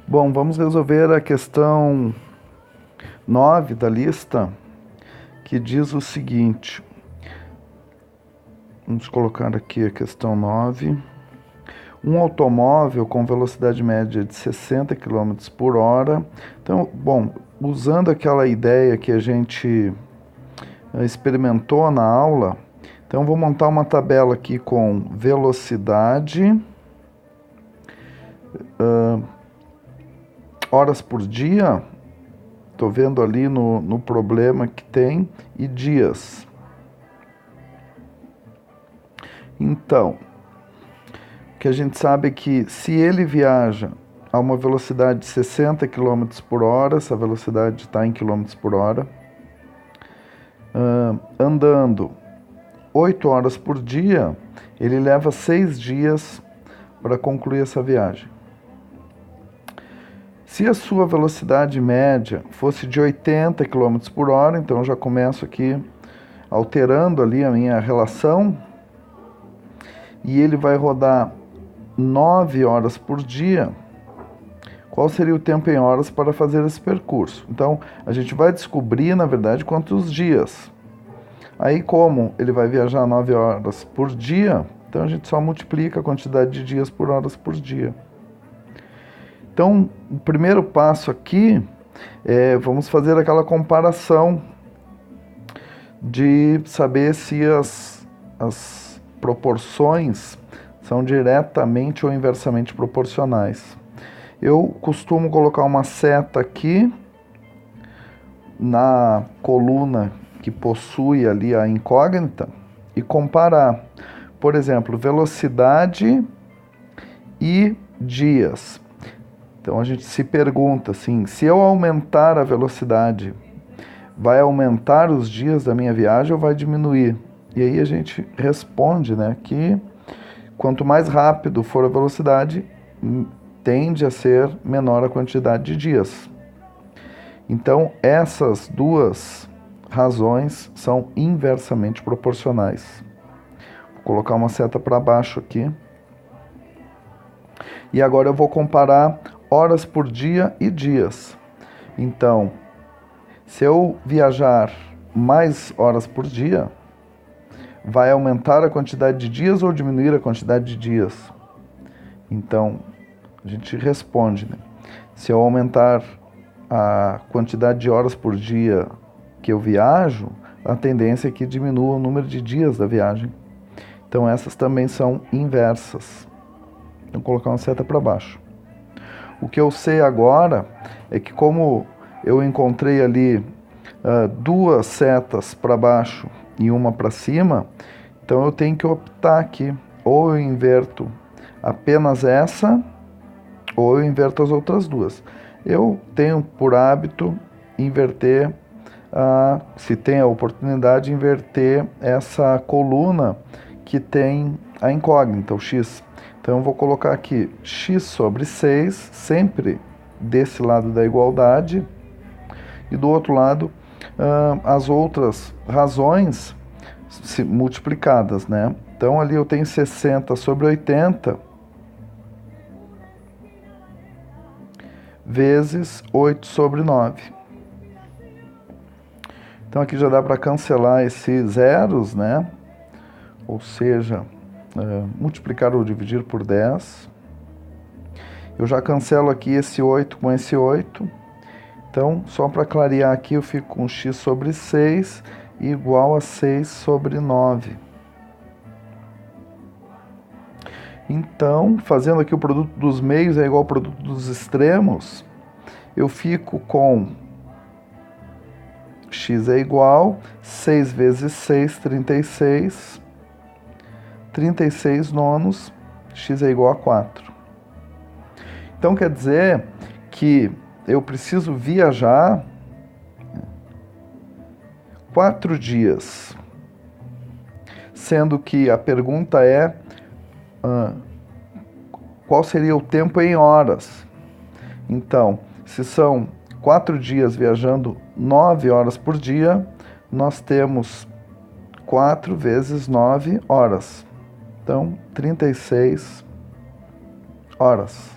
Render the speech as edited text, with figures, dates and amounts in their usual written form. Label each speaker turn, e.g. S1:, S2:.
S1: Bom, vamos resolver a questão 9 da lista, que diz o seguinte. Vamos colocar aqui a questão 9. Um automóvel com velocidade média de 60 km por hora. Então, bom, usando aquela ideia que a gente experimentou na aula, então vou montar uma tabela aqui com velocidade, horas por dia, estou vendo ali no problema que tem, e dias. Então, o que a gente sabe é que se ele viaja a uma velocidade de 60 km por hora, essa velocidade está em km por hora, andando 8 horas por dia, ele leva 6 dias para concluir essa viagem. Se a sua velocidade média fosse de 80 km por hora, então eu já começo aqui alterando ali a minha relação, e ele vai rodar 9 horas por dia, qual seria o tempo em horas para fazer esse percurso? Então, a gente vai descobrir, na verdade, quantos dias. Aí, como ele vai viajar 9 horas por dia, então a gente só multiplica a quantidade de dias por horas por dia. Então, o primeiro passo aqui vamos fazer aquela comparação de saber se as proporções são diretamente ou inversamente proporcionais. Eu costumo colocar uma seta aqui na coluna que possui ali a incógnita e comparar, por exemplo, velocidade e dias. Então a gente se pergunta assim, se eu aumentar a velocidade, vai aumentar os dias da minha viagem ou vai diminuir? E aí a gente responde, né, que quanto mais rápido for a velocidade, tende a ser menor a quantidade de dias. Então essas duas razões são inversamente proporcionais. Vou colocar uma seta para baixo aqui. E agora eu vou comparar horas por dia e dias. Então, se eu viajar mais horas por dia, vai aumentar a quantidade de dias ou diminuir a quantidade de dias? Então, a gente responde, né? Se eu aumentar a quantidade de horas por dia que eu viajo, a tendência é que diminua o número de dias da viagem. Então, essas também são inversas. Vou colocar uma seta para baixo. O que eu sei agora é que, como eu encontrei ali duas setas para baixo e uma para cima, então eu tenho que optar aqui. Ou eu inverto apenas essa, ou eu inverto as outras duas. Eu tenho por hábito inverter, se tem a oportunidade, inverter essa coluna que tem a incógnita, o x. Então eu vou colocar aqui x sobre 6, sempre desse lado da igualdade, e do outro lado as outras razões multiplicadas, né? Então ali eu tenho 60 sobre 80 vezes 8 sobre 9. Então aqui já dá para cancelar esses zeros, né? Ou seja, multiplicar ou dividir por 10. Eu já cancelo aqui esse 8 com esse 8. Então, só para clarear aqui, eu fico com x sobre 6 igual a 6 sobre 9. Então, fazendo aqui o produto dos meios é igual ao produto dos extremos, eu fico com x é igual 6 vezes 6, 36. 36 nonos, x é igual a 4. Então quer dizer que eu preciso viajar 4 dias, sendo que a pergunta é qual seria o tempo em horas. Então, se são 4 dias viajando 9 horas por dia, nós temos 4 vezes 9 horas. Então, 36 horas.